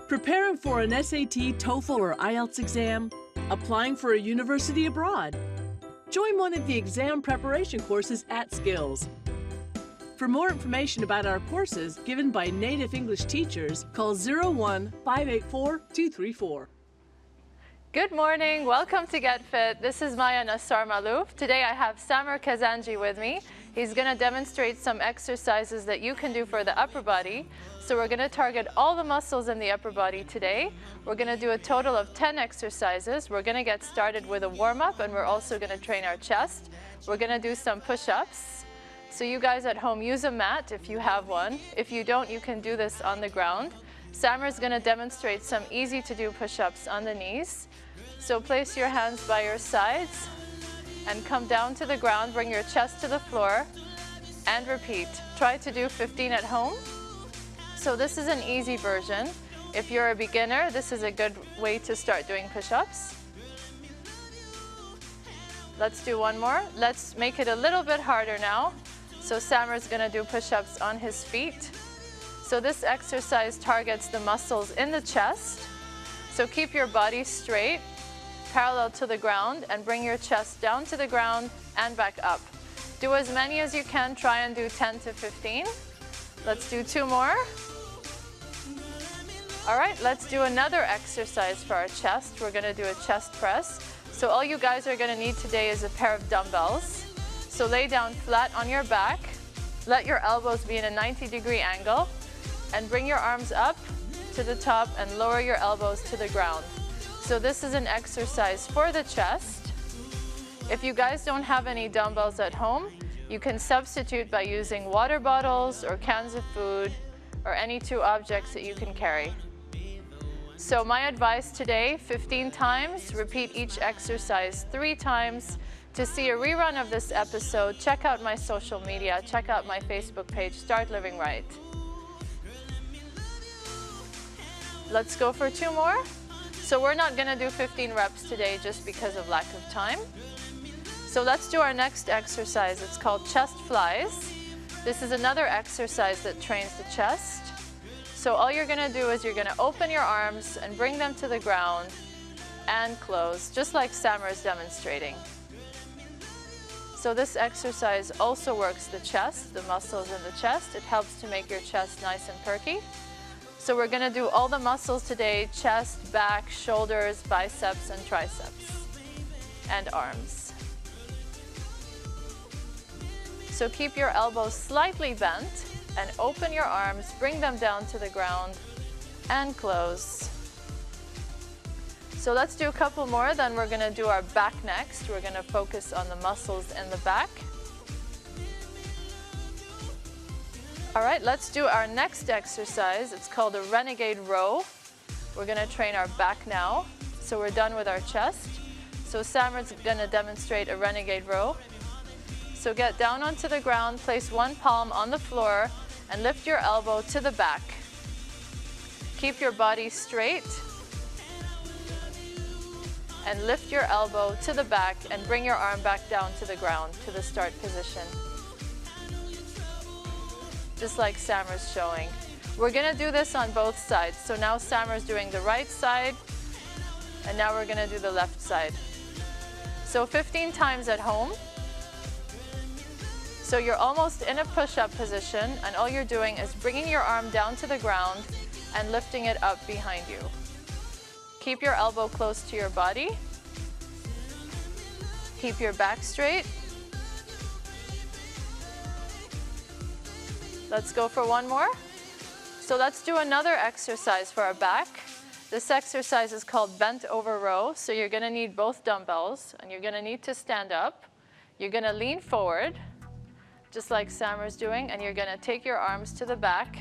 Preparing for an SAT, TOEFL, or IELTS exam? Applying for a university abroad? Join one of the exam preparation courses at Skills. For more information about our courses given by native English teachers, call 01-584-234. Good morning, welcome to Get Fit. This is Maya Nassar Malouf. Today I have Samer Kazanji with me. He's going to demonstrate some exercises that you can do for the upper body. So we're going to target all the muscles in the upper body today. We're going to do a total of 10 exercises. We're going to get started with a warm-up, and we're also going to train our chest. We're going to do some push-ups. So you guys at home, use a mat if you have one. If you don't, you can do this on the ground. Samer is going to demonstrate some easy-to-do push-ups on the knees. So place your hands by your sides and come down to the ground. Bring your chest to the floor and repeat. Try to do 15 at home. So this is an easy version. If you're a beginner, this is a good way to start doing push-ups. Let's do one more. Let's make it a little bit harder now. So Samer's going to do push-ups on his feet. So this exercise targets the muscles in the chest. So keep your body straight, parallel to the ground, and bring your chest down to the ground and back up. Do as many as you can. Try and do 10 to 15. Let's do 2 more. All right, let's do another exercise for our chest. We're going to do a chest press. So all you guys are going to need today is a pair of dumbbells. So lay down flat on your back. Let your elbows be in a 90-degree angle. And bring your arms up to the top and lower your elbows to the ground. So this is an exercise for the chest. If you guys don't have any dumbbells at home, you can substitute by using water bottles or cans of food or any 2 objects that you can carry. So my advice today, 15 times, repeat each exercise 3 times. To see a rerun of this episode, check out my social media, check out my Facebook page, Start Living Right. Let's go for 2 more. So we're not going to do 15 reps today just because of lack of time. So let's do our next exercise. It's called chest flies. This is another exercise that trains the chest. So all you're going to do is you're going to open your arms and bring them to the ground and close, just like Samer is demonstrating. So this exercise also works the chest, the muscles in the chest. It helps to make your chest nice and perky. So we're going to do all the muscles today: chest, back, shoulders, biceps, and triceps, and arms. So keep your elbows slightly bent and open your arms, bring them down to the ground, and close. So let's do a couple more, then we're going to do our back next. We're going to focus on the muscles in the back. All right, let's do our next exercise. It's called a Renegade Row. We're going to train our back now. So we're done with our chest. So Samer's going to demonstrate a Renegade Row. So get down onto the ground, place one palm on the floor, and lift your elbow to the back. Keep your body straight. And lift your elbow to the back and bring your arm back down to the ground, to the start position. Just like Samer's showing. We're going to do this on both sides. So now Samer's doing the right side, and now we're going to do the left side. So 15 times at home. So you're almost in a push-up position, and all you're doing is bringing your arm down to the ground and lifting it up behind you. Keep your elbow close to your body. Keep your back straight. Let's go for one more. So let's do another exercise for our back. This exercise is called bent over row. So you're going to need both dumbbells, and you're going to need to stand up. You're going to lean forward, just like Samer's doing, and you're going to take your arms to the back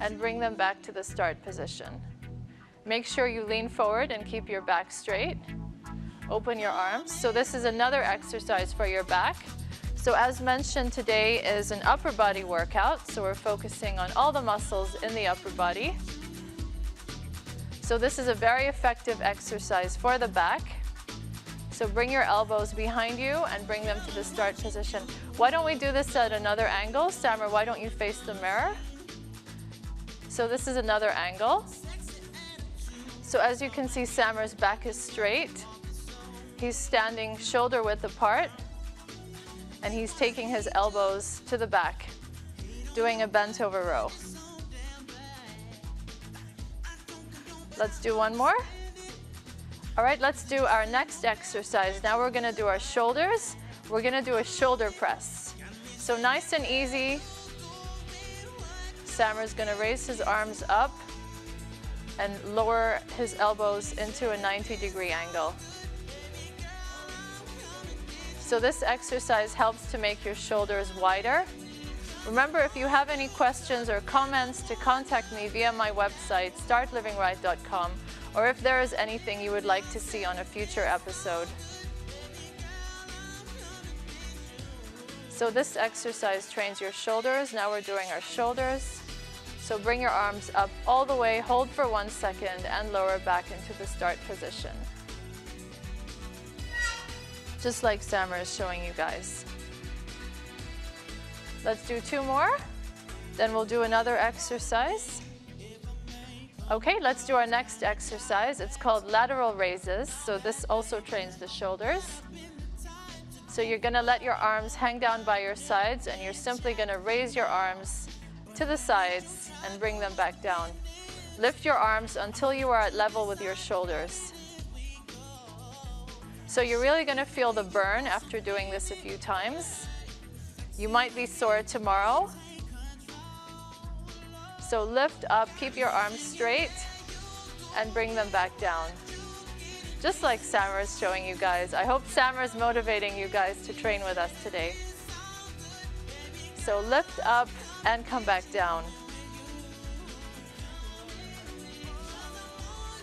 and bring them back to the start position. Make sure you lean forward and keep your back straight. Open your arms. So this is another exercise for your back. So as mentioned, today is an upper body workout. So we're focusing on all the muscles in the upper body. So this is a very effective exercise for the back. So bring your elbows behind you and bring them to the start position. Why don't we do this at another angle? Samer, why don't you face the mirror? So this is another angle. So as you can see, Samer's back is straight. He's standing shoulder width apart, and he's taking his elbows to the back, doing a bent over row. Let's do one more. All right, let's do our next exercise. Now we're gonna do our shoulders. We're gonna do a shoulder press. So nice and easy. Samer's gonna raise his arms up and lower his elbows into a 90-degree angle. So this exercise helps to make your shoulders wider. Remember, if you have any questions or comments, to contact me via my website, startlivinglight.com, or if there is anything you would like to see on a future episode. So this exercise trains your shoulders. Now we're doing our shoulders. So bring your arms up all the way, hold for 1 second, and lower back into the start position. Just like Samer is showing you guys. Let's do 2 more, then we'll do another exercise. Okay, let's do our next exercise. It's called lateral raises. So this also trains the shoulders. So you're gonna let your arms hang down by your sides, and you're simply gonna raise your arms to the sides and bring them back down. Lift your arms until you are at level with your shoulders. So you're really gonna feel the burn after doing this a few times. You might be sore tomorrow. So lift up, keep your arms straight, and bring them back down. Just like Samer is showing you guys. I hope Samer is motivating you guys to train with us today. So lift up and come back down.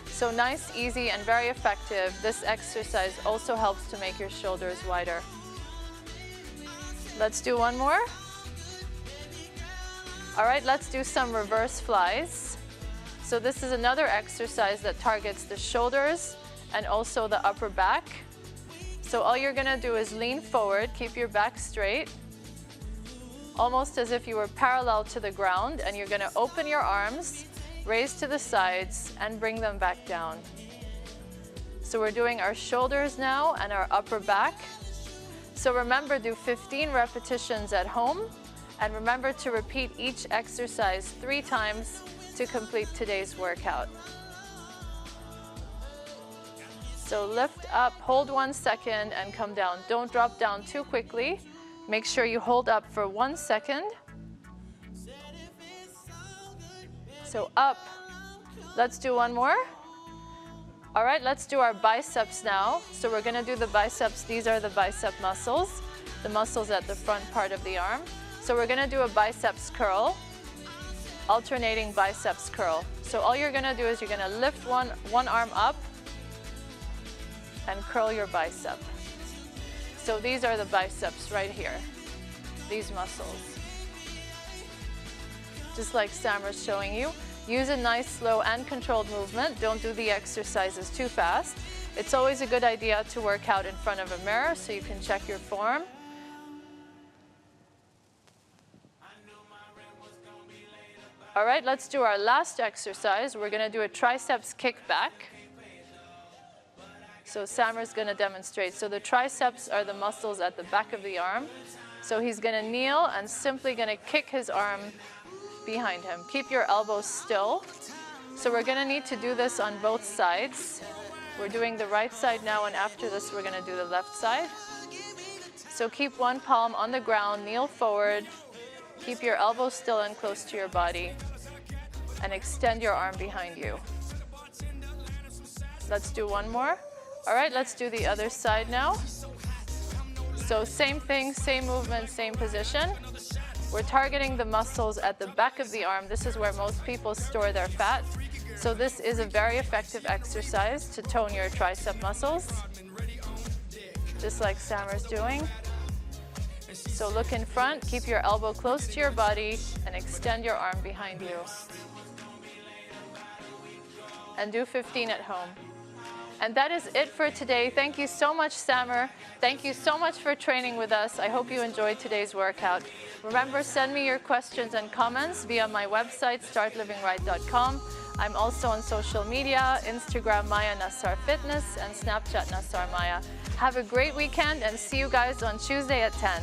So nice, easy, and very effective. This exercise also helps to make your shoulders wider. Let's do one more. All right, let's do some reverse flies. So this is another exercise that targets the shoulders and also the upper back. So all you're gonna do is lean forward, keep your back straight, almost as if you were parallel to the ground, and you're gonna open your arms, raise to the sides, and bring them back down. So we're doing our shoulders now and our upper back. So remember, do 15 repetitions at home, and remember to repeat each exercise 3 times to complete today's workout. So lift up, hold 1 second, and come down. Don't drop down too quickly. Make sure you hold up for 1 second. So up. Let's do one more. All right, let's do our biceps now. So we're gonna do the biceps. These are the bicep muscles, the muscles at the front part of the arm. So we're gonna do a biceps curl, alternating biceps curl. So all you're gonna do is you're gonna lift one arm up and curl your bicep. So these are the biceps right here, these muscles. Just like Samer's showing you. Use a nice, slow, and controlled movement. Don't do the exercises too fast. It's always a good idea to work out in front of a mirror so you can check your form. All right, let's do our last exercise. We're gonna do a triceps kickback. So Samer's gonna demonstrate. So the triceps are the muscles at the back of the arm. So he's gonna kneel and simply gonna kick his arm behind him. Keep your elbows still. So we're gonna need to do this on both sides. We're doing the right side now, and after this we're gonna do the left side. So keep one palm on the ground, kneel forward, keep your elbows still and close to your body, and extend your arm behind you. Let's do one more. All right, let's do the other side now. So same thing, same movement, same position. We're targeting the muscles at the back of the arm. This is where most people store their fat. So this is a very effective exercise to tone your tricep muscles, just like Samer's doing. So look in front, keep your elbow close to your body, and extend your arm behind you. And do 15 at home. And that is it for today. Thank you so much, Samer. Thank you so much for training with us. I hope you enjoyed today's workout. Remember, send me your questions and comments via my website, startlivinglight.com. I'm also on social media, Instagram Maya Nassar Fitness and Snapchat Nassar Maya. Have a great weekend and see you guys on Tuesday at 10.